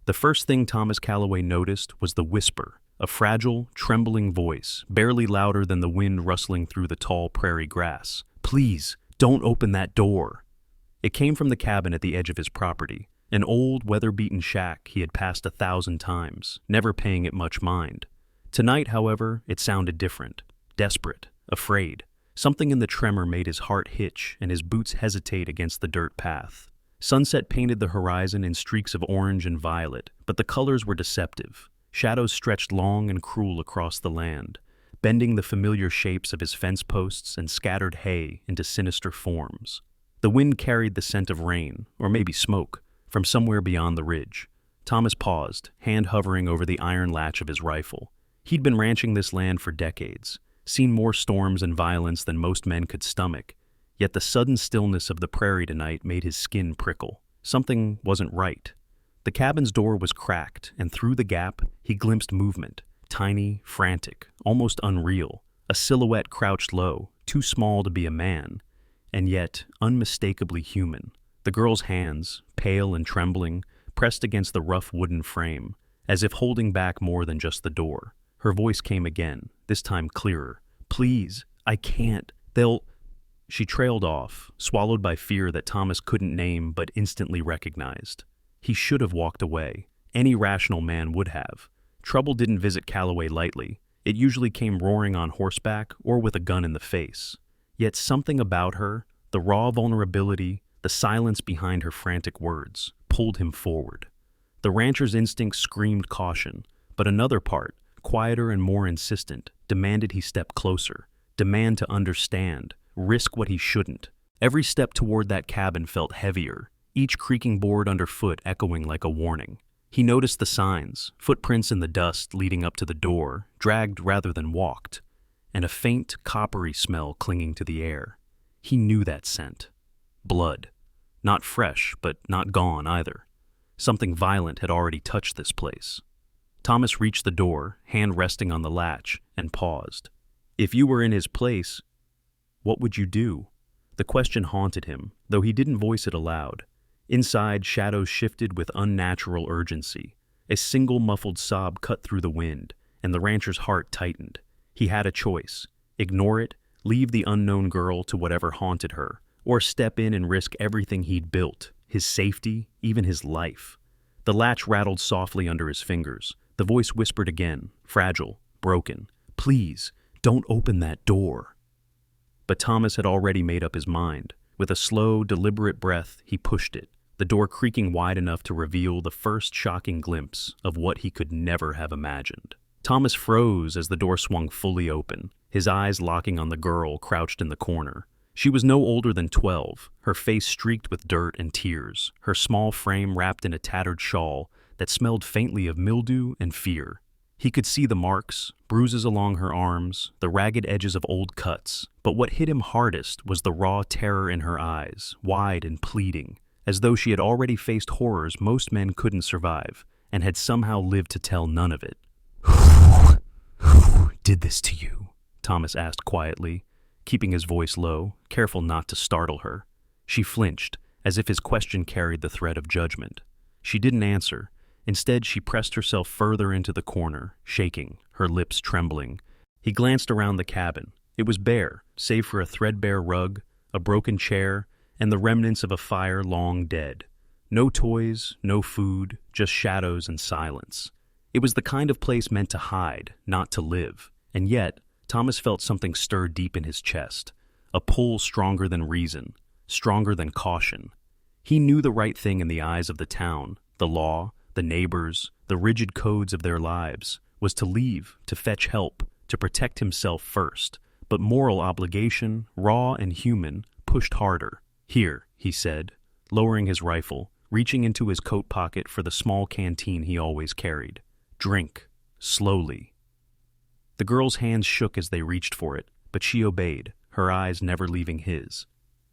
The first thing Thomas Calloway noticed was the whisper, a fragile, trembling voice, barely louder than the wind rustling through the tall prairie grass. "Please, don't open that door." It came from the cabin at the edge of his property, an old, weather-beaten shack he had passed 1,000 times, never paying it much mind. Tonight, however, it sounded different, desperate, afraid. Something in the tremor made his heart hitch and his boots hesitate against the dirt path. Sunset painted the horizon in streaks of orange and violet, but the colors were deceptive. Shadows stretched long and cruel across the land, bending the familiar shapes of his fence posts and scattered hay into sinister forms. The wind carried the scent of rain, or maybe smoke, from somewhere beyond the ridge. Thomas paused, hand hovering over the iron latch of his rifle. He'd been ranching this land for decades, seen more storms and violence than most men could stomach, yet the sudden stillness of the prairie tonight made his skin prickle. Something wasn't right. The cabin's door was cracked, and through the gap, he glimpsed movement, tiny, frantic, almost unreal. A silhouette crouched low, too small to be a man, and yet unmistakably human. The girl's hands, pale and trembling, pressed against the rough wooden frame, as if holding back more than just the door. Her voice came again, this time clearer. "Please, I can't. They'll—" She trailed off, swallowed by fear that Thomas couldn't name but instantly recognized. He should have walked away. Any rational man would have. Trouble didn't visit Calloway lightly. It usually came roaring on horseback or with a gun in the face. Yet something about her, the raw vulnerability, the silence behind her frantic words, pulled him forward. The rancher's instincts screamed caution, but another part, quieter and more insistent, demanded he step closer, demand to understand, risk what he shouldn't. Every step toward that cabin felt heavier, each creaking board underfoot echoing like a warning. He noticed the signs, footprints in the dust leading up to the door, dragged rather than walked, and a faint, coppery smell clinging to the air. He knew that scent. Blood. Not fresh, but not gone either. Something violent had already touched this place. Thomas reached the door, hand resting on the latch, and paused. If you were in his place, what would you do? The question haunted him, though he didn't voice it aloud. Inside, shadows shifted with unnatural urgency. A single muffled sob cut through the wind, and the rancher's heart tightened. He had a choice. Ignore it, leave the unknown girl to whatever haunted her, or step in and risk everything he'd built, his safety, even his life. The latch rattled softly under his fingers. The voice whispered again, fragile, broken. "Please, don't open that door." But Thomas had already made up his mind. With a slow, deliberate breath, he pushed it, the door creaking wide enough to reveal the first shocking glimpse of what he could never have imagined. Thomas froze as the door swung fully open, his eyes locking on the girl crouched in the corner. She was no older than 12, her face streaked with dirt and tears, her small frame wrapped in a tattered shawl that smelled faintly of mildew and fear. He could see the marks, bruises along her arms, the ragged edges of old cuts, but what hit him hardest was the raw terror in her eyes, wide and pleading, as though she had already faced horrors most men couldn't survive, and had somehow lived to tell none of it. "Who did this to you?" Thomas asked quietly, keeping his voice low, careful not to startle her. She flinched, as if his question carried the threat of judgment. She didn't answer. Instead, she pressed herself further into the corner, shaking, her lips trembling. He glanced around the cabin. It was bare, save for a threadbare rug, a broken chair, and the remnants of a fire long dead. No toys, no food, just shadows and silence. It was the kind of place meant to hide, not to live. And yet, Thomas felt something stir deep in his chest, a pull stronger than reason, stronger than caution. He knew the right thing in the eyes of the town, the law, the neighbors, the rigid codes of their lives, was to leave, to fetch help, to protect himself first. But moral obligation, raw and human, pushed harder. "Here," he said, lowering his rifle, reaching into his coat pocket for the small canteen he always carried. "Drink, slowly." The girl's hands shook as they reached for it, but she obeyed, her eyes never leaving his.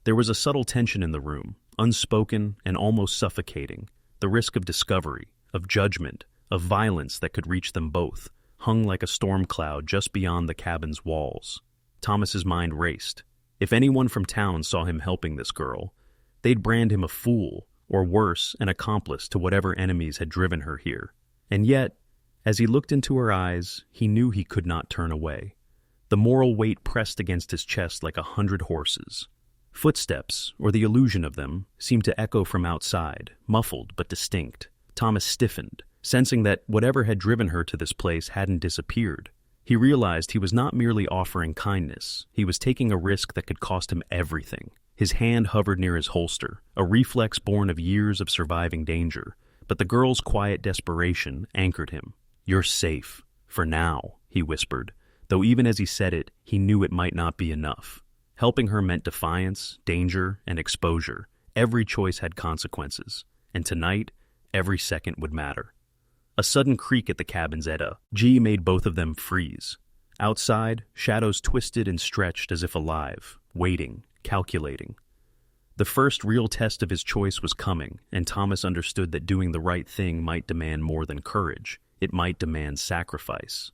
There was a subtle tension in the room, unspoken and almost suffocating. The risk of discovery, of judgment, of violence that could reach them both, hung like a storm cloud just beyond the cabin's walls. Thomas's mind raced. If anyone from town saw him helping this girl, they'd brand him a fool or worse, an accomplice to whatever enemies had driven her here. And yet, as he looked into her eyes, he knew he could not turn away. The moral weight pressed against his chest like 100 horses. Footsteps, or the illusion of them, seemed to echo from outside, muffled but distinct. Thomas stiffened, sensing that whatever had driven her to this place hadn't disappeared. He realized he was not merely offering kindness, he was taking a risk that could cost him everything. His hand hovered near his holster, a reflex born of years of surviving danger, but the girl's quiet desperation anchored him. "You're safe. For now," he whispered, though even as he said it, he knew it might not be enough. Helping her meant defiance, danger, and exposure. Every choice had consequences, and tonight, every second would matter. A sudden creak at the cabin's edge made both of them freeze. Outside, shadows twisted and stretched as if alive, waiting, calculating. The first real test of his choice was coming, and Thomas understood that doing the right thing might demand more than courage. It might demand sacrifice.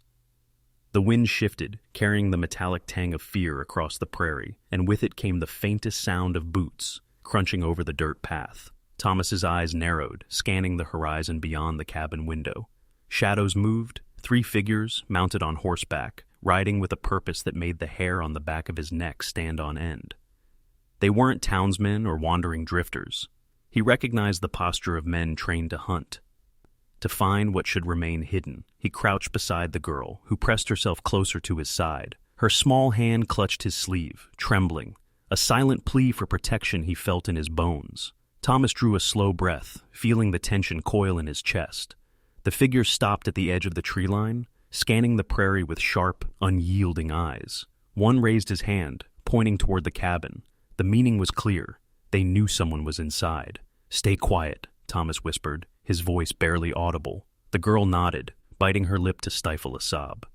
The wind shifted, carrying the metallic tang of fear across the prairie, and with it came the faintest sound of boots crunching over the dirt path. Thomas's eyes narrowed, scanning the horizon beyond the cabin window. Shadows moved, 3 figures, mounted on horseback, riding with a purpose that made the hair on the back of his neck stand on end. They weren't townsmen or wandering drifters. He recognized the posture of men trained to hunt. To find what should remain hidden, he crouched beside the girl, who pressed herself closer to his side. Her small hand clutched his sleeve, trembling, a silent plea for protection he felt in his bones. Thomas drew a slow breath, feeling the tension coil in his chest. The figure stopped at the edge of the tree line, scanning the prairie with sharp, unyielding eyes. One raised his hand, pointing toward the cabin. The meaning was clear. They knew someone was inside. "Stay quiet," Thomas whispered, his voice barely audible. The girl nodded, biting her lip to stifle a sob.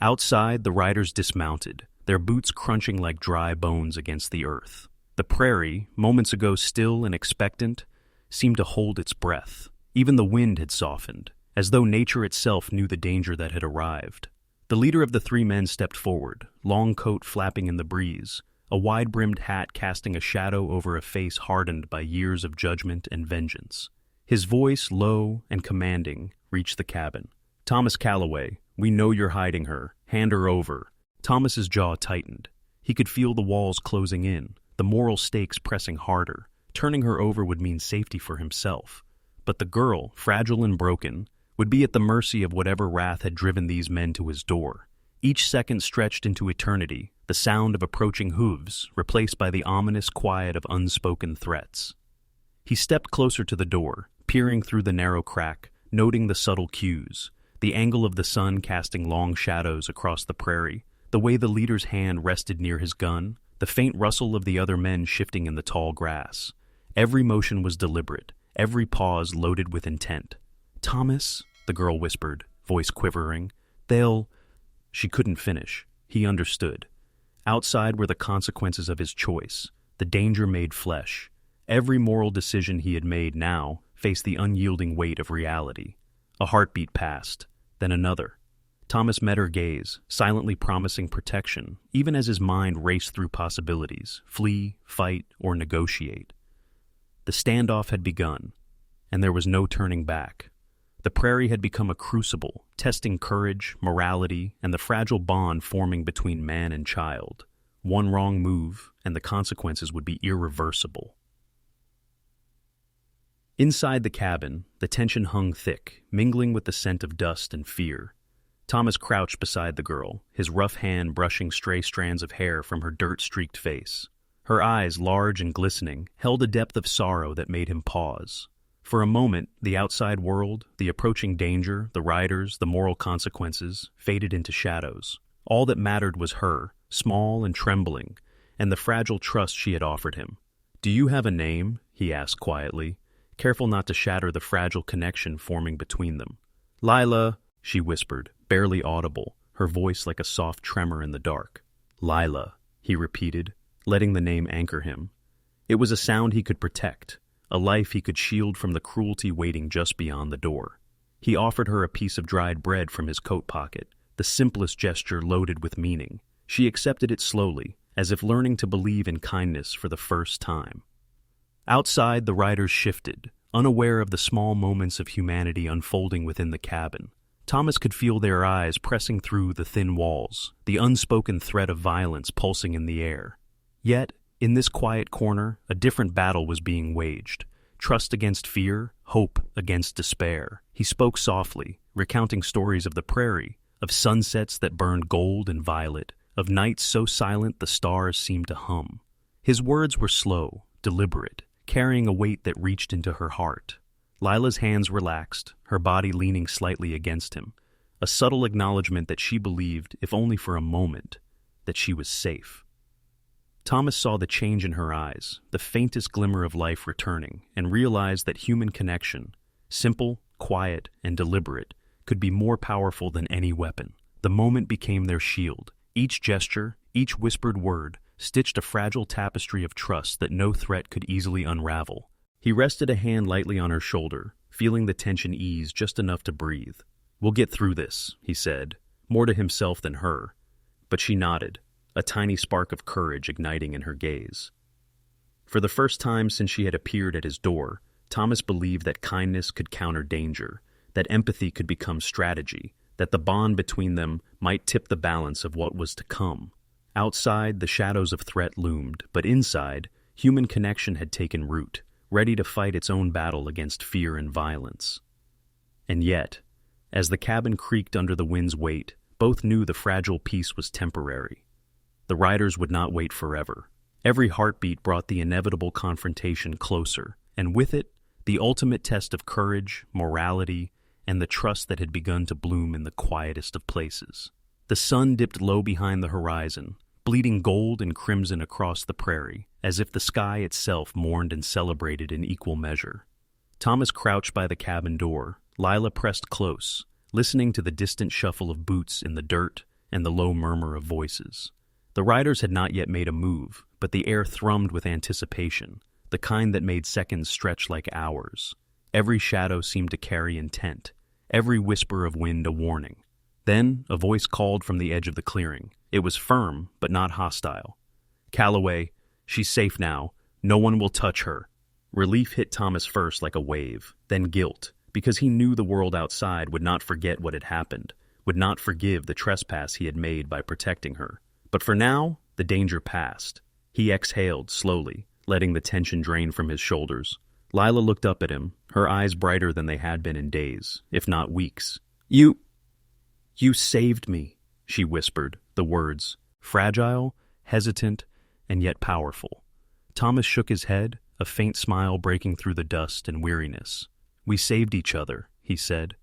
Outside, the riders dismounted, their boots crunching like dry bones against the earth. The prairie, moments ago still and expectant, seemed to hold its breath. Even the wind had softened, as though nature itself knew the danger that had arrived. The leader of the 3 men stepped forward, long coat flapping in the breeze, a wide-brimmed hat casting a shadow over a face hardened by years of judgment and vengeance. His voice, low and commanding, reached the cabin. "Thomas Calloway, we know you're hiding her. Hand her over." Thomas's jaw tightened. He could feel the walls closing in, the moral stakes pressing harder. Turning her over would mean safety for himself. But the girl, fragile and broken, would be at the mercy of whatever wrath had driven these men to his door. Each second stretched into eternity, the sound of approaching hooves replaced by the ominous quiet of unspoken threats. He stepped closer to the door, peering through the narrow crack, noting the subtle cues, the angle of the sun casting long shadows across the prairie, the way the leader's hand rested near his gun, the faint rustle of the other men shifting in the tall grass. Every motion was deliberate, every pause loaded with intent. "Thomas," the girl whispered, voice quivering, "they'll—" She couldn't finish. He understood. Outside were the consequences of his choice, the danger made flesh. Every moral decision he had made now faced the unyielding weight of reality. A heartbeat passed, then another. Thomas met her gaze, silently promising protection, even as his mind raced through possibilities, flee, fight, or negotiate. The standoff had begun, and there was no turning back. The prairie had become a crucible, testing courage, morality, and the fragile bond forming between man and child. One wrong move, and the consequences would be irreversible. Inside the cabin, the tension hung thick, mingling with the scent of dust and fear. Thomas crouched beside the girl, his rough hand brushing stray strands of hair from her dirt-streaked face. Her eyes, large and glistening, held a depth of sorrow that made him pause. For a moment, the outside world, the approaching danger, the riders, the moral consequences, faded into shadows. All that mattered was her, small and trembling, and the fragile trust she had offered him. "Do you have a name?" he asked quietly, careful not to shatter the fragile connection forming between them. "Lila," she whispered, barely audible, her voice like a soft tremor in the dark. "Lila," he repeated, letting the name anchor him. It was a sound he could protect, a life he could shield from the cruelty waiting just beyond the door. He offered her a piece of dried bread from his coat pocket, the simplest gesture loaded with meaning. She accepted it slowly, as if learning to believe in kindness for the first time. Outside, the riders shifted, unaware of the small moments of humanity unfolding within the cabin. Thomas could feel their eyes pressing through the thin walls, the unspoken threat of violence pulsing in the air. Yet, in this quiet corner, a different battle was being waged. Trust against fear, hope against despair. He spoke softly, recounting stories of the prairie, of sunsets that burned gold and violet, of nights so silent the stars seemed to hum. His words were slow, deliberate, carrying a weight that reached into her heart. Lila's hands relaxed, her body leaning slightly against him, a subtle acknowledgement that she believed, if only for a moment, that she was safe. Thomas saw the change in her eyes, the faintest glimmer of life returning, and realized that human connection, simple, quiet, and deliberate, could be more powerful than any weapon. The moment became their shield. Each gesture, each whispered word, stitched a fragile tapestry of trust that no threat could easily unravel. He rested a hand lightly on her shoulder, feeling the tension ease just enough to breathe. "We'll get through this," he said, more to himself than her. But she nodded, a tiny spark of courage igniting in her gaze. For the first time since she had appeared at his door, Thomas believed that kindness could counter danger, that empathy could become strategy, that the bond between them might tip the balance of what was to come. Outside, the shadows of threat loomed, but inside, human connection had taken root, ready to fight its own battle against fear and violence. And yet, as the cabin creaked under the wind's weight, both knew the fragile peace was temporary. The riders would not wait forever. Every heartbeat brought the inevitable confrontation closer, and with it, the ultimate test of courage, morality, and the trust that had begun to bloom in the quietest of places. The sun dipped low behind the horizon, bleeding gold and crimson across the prairie, as if the sky itself mourned and celebrated in equal measure. Thomas crouched by the cabin door, Lila pressed close, listening to the distant shuffle of boots in the dirt and the low murmur of voices. The riders had not yet made a move, but the air thrummed with anticipation, the kind that made seconds stretch like hours. Every shadow seemed to carry intent, every whisper of wind a warning. Then a voice called from the edge of the clearing. It was firm, but not hostile. "Calloway, she's safe now. No one will touch her." Relief hit Thomas first like a wave, then guilt, because he knew the world outside would not forget what had happened, would not forgive the trespass he had made by protecting her. But for now, the danger passed. He exhaled slowly, letting the tension drain from his shoulders. Lila looked up at him, her eyes brighter than they had been in days, if not weeks. You saved me," she whispered, the words, fragile, hesitant, and yet powerful. Thomas shook his head, a faint smile breaking through the dust and weariness. "We saved each other," he said.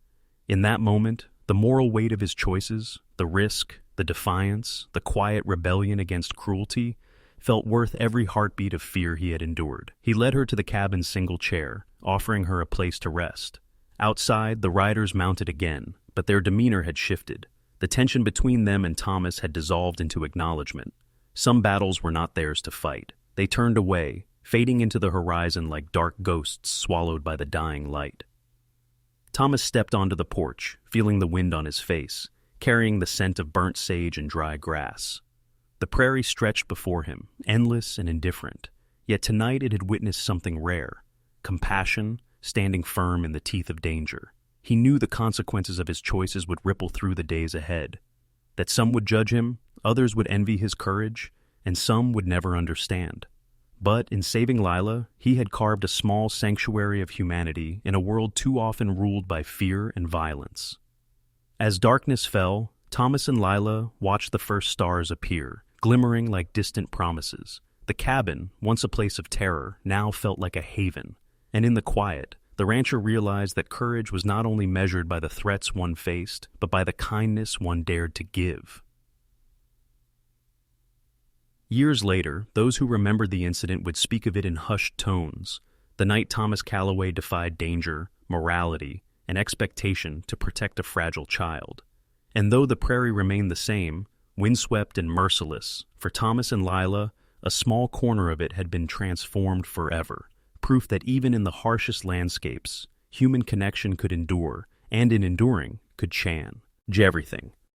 In that moment, the moral weight of his choices, the risk, the defiance, the quiet rebellion against cruelty, felt worth every heartbeat of fear he had endured. He led her to the cabin's single chair, offering her a place to rest. Outside, the riders mounted again, but their demeanor had shifted. The tension between them and Thomas had dissolved into acknowledgement. Some battles were not theirs to fight. They turned away, fading into the horizon like dark ghosts swallowed by the dying light. Thomas stepped onto the porch, feeling the wind on his face, carrying the scent of burnt sage and dry grass. The prairie stretched before him, endless and indifferent, yet tonight it had witnessed something rare: compassion, standing firm in the teeth of danger. He knew the consequences of his choices would ripple through the days ahead, that some would judge him, others would envy his courage, and some would never understand. But in saving Lila, he had carved a small sanctuary of humanity in a world too often ruled by fear and violence. As darkness fell, Thomas and Lila watched the first stars appear, glimmering like distant promises. The cabin, once a place of terror, now felt like a haven. And in the quiet, the rancher realized that courage was not only measured by the threats one faced, but by the kindness one dared to give. Years later, those who remembered the incident would speak of it in hushed tones, the night Thomas Calloway defied danger, morality, and expectation to protect a fragile child. And though the prairie remained the same, windswept and merciless, for Thomas and Lila, a small corner of it had been transformed forever. Proof that even in the harshest landscapes, human connection could endure, and in enduring, could change everything.